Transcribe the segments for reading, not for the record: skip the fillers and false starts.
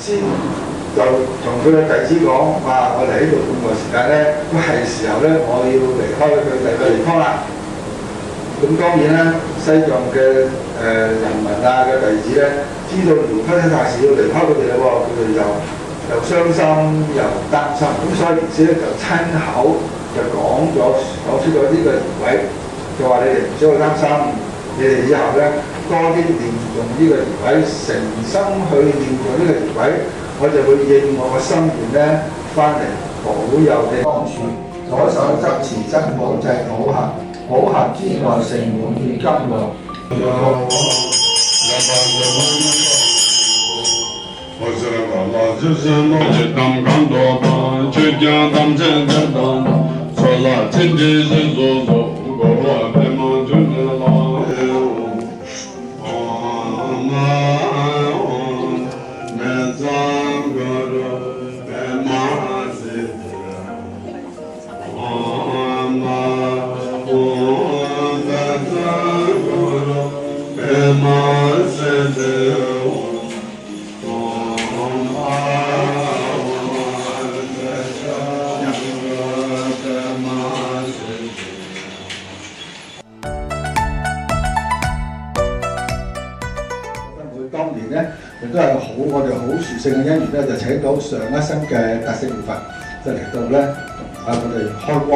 先就同佢嘅弟子講：哇！我哋喺度咁耐時間咧，都係時候咧，我要離開佢第二個地方啦。咁當然啦，西藏嘅人民啊嘅弟子咧，知道遼珂珈大士要離開佢哋啦喎，佢哋又傷心又擔心，咁所以賢師咧就親口就講出咗呢個儀軌，就話你哋唔需要擔心，你哋以後咧多啲念誦呢個儀軌，誠心去念誦呢個儀軌，我就會應我個心願咧翻嚟保佑你安全。左手執持珍寶濟寶盒，寶盒之外盛滿現金樂。當年咧，亦都係我哋好殊勝嘅因緣咧，就請到上一生嘅特色護法，就嚟到咧同我哋開光。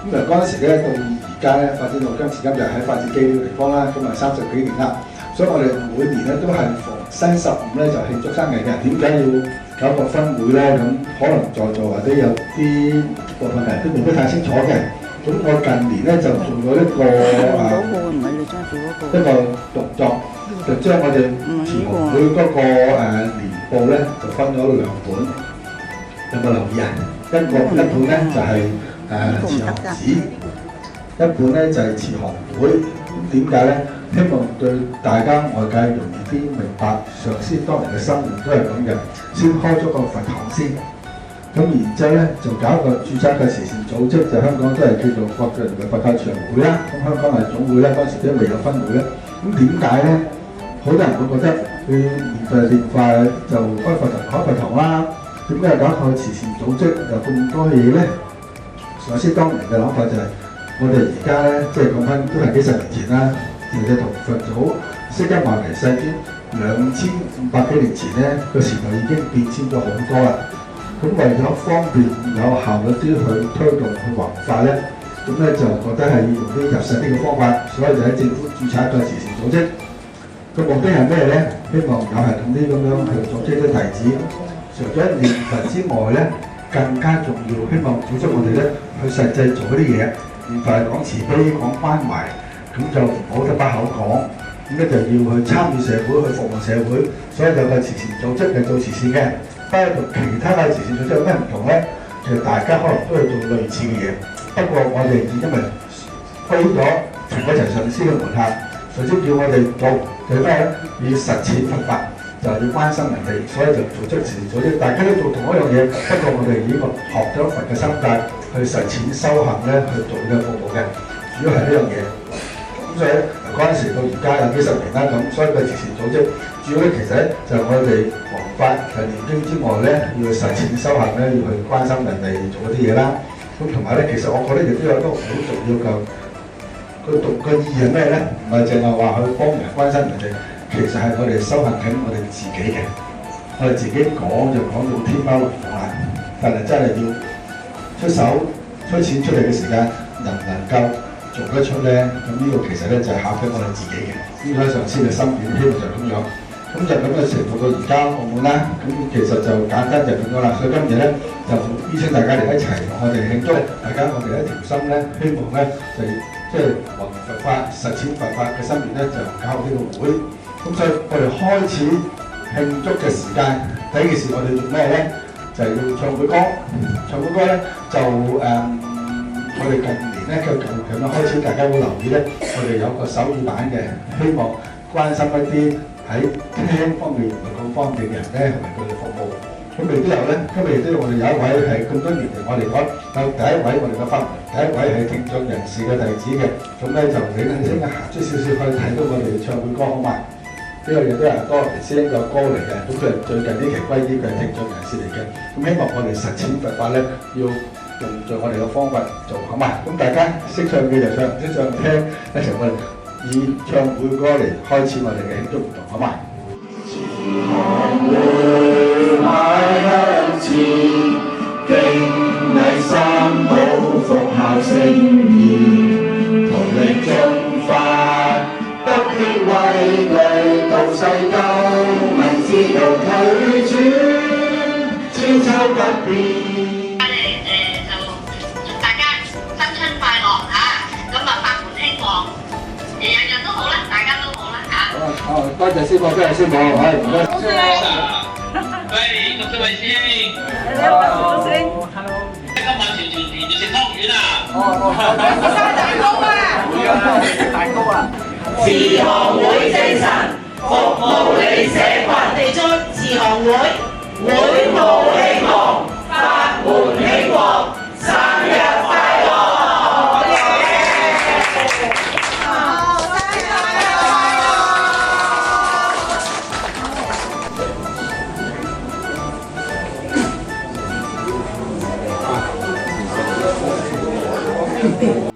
咁啊嗰陣時咧，到而家咧發展到今時今日喺法治基呢個地方啦，咁啊30幾年啦。所以我哋每年咧都係逢新15咧就慶祝生日嘅。點解要搞個分會咧？咁可能在座或者有啲部分人都未必太清楚嘅。咁我近年咧就做咗一個動作。就將我哋慈航會嗰個年報咧，就分咗2本，有冇留意啊？一本咧就係慈航寺，一本咧就係慈航會。咁點解咧？希望對大家外界容易啲明白上師當年嘅心願都係咁嘅，先開咗個佛堂先。咁然之後咧就搞一個註冊嘅慈善組織，就香港都係叫做國際人民佛教慈航會啦。咁香港係總會啦，當時都未有分會咧。咁點解咧？好多人會覺得佢念佛就開佛堂啦，點解又搞個慈善組織又咁多嘢咧？所以當年嘅諗法就係、我哋而家咧，即係講翻都係幾十年前啦，其實同佛祖釋迦牟尼世尊2500幾年前咧，個時代已經變遷咗好多啦。咁為咗方便有效率啲去推動去弘法咧，咁咧就覺得係要用啲入世啲嘅方法，所以就喺政府註冊一個慈善組織。個目的係咩咧？希望有系統啲咁樣去組織啲弟子，除咗念佛之外咧，更加重要，希望組織我哋咧去實際做嗰啲嘢。念佛係講慈悲、講關懷，咁就唔好得把口講，咁咧就要去參與社會、去服務社會。所以有個慈善組織係做慈善嘅，不過同其他嘅慈善組織有咩唔同咧？其實大家可能都係做類似嘅嘢，不過我哋因為飛咗全嗰層上師嘅門下。首先叫我哋做咩咧？要實踐佛法，就係要關心人哋，所以就組織慈善組織，大家都做同一樣嘢。不過我哋以個學咗佛嘅心態去實踐修行咧，去做嘅服務嘅，主要係呢樣嘢。咁所以嗰陣時到而家有幾十年啦，咁所以個慈善組織主要咧其實咧就係我哋弘法念經之外咧，要去實踐修行咧，要去關心人哋做嗰啲嘢啦。咁同埋咧，其實我覺得亦都有一個好重要嘅。個意義係咩咧？唔係淨係話去幫人關心人哋，其實係我哋修行緊我哋自己嘅。我哋自己講就講到天花龍鳳啦，但係真係要出手出錢出嚟嘅時間，能唔能夠做得出咧？咁呢個其實咧就係考緊我哋自己嘅。呢個上次嘅心願希望就係咁樣。咁就咁嘅程度到而家澳門啦。咁其實就簡單就咁樣啦。所以今日咧就邀請大家嚟一齊同我哋慶祝，大家我哋一條心咧，希望咧就即係弘佛法、實踐佛法嘅心願咧，就搞呢個會。咁所以我哋開始慶祝嘅時間，第一件事我哋做咩咧？就係要唱會歌。唱會歌咧就我哋近年咧就咁樣開始，大家會留意咧，我哋有個手語版嘅，希望關心一啲喺聽方面唔係咁方便嘅人咧，同埋佢哋服務。咁亦都有咧，今日亦都我哋有一位係咁多年嚟，我哋講有第一位我哋嘅法門，第一位係聽障人士嘅弟子嘅，咁咧就你先行出少少去睇到我哋唱會歌好嘛？呢個亦都係多師兄個歌嚟嘅，咁佢係最近呢期歸依嘅聽眾人士嚟嘅，咁希望我哋實踐佛法咧，要用盡我哋嘅方法做，好嘛？咁大家識唱嘅就唱，唔識唱聽，一齊我哋以唱會歌嚟開始我哋嘅慶祝活動，好嘛？前行會買香錢，敬禮三寶復孝聖義，同力中發。不必畏懼，道世救民之道退轉，千秋不變。就祝大家新春快樂嚇，咁啊法門興旺，人都好啦，大家都好啦嚇。多謝師傅，多謝師傅，係唔該。喂，咁多位師兄，你好，師兄。Hello。今晚團圓就食湯圓啊！我生蛋糕啊！會啊，食蛋糕啊！慈航會精神，服務你社群。地中慈航會，會務興隆，法門興旺，生日快樂！好。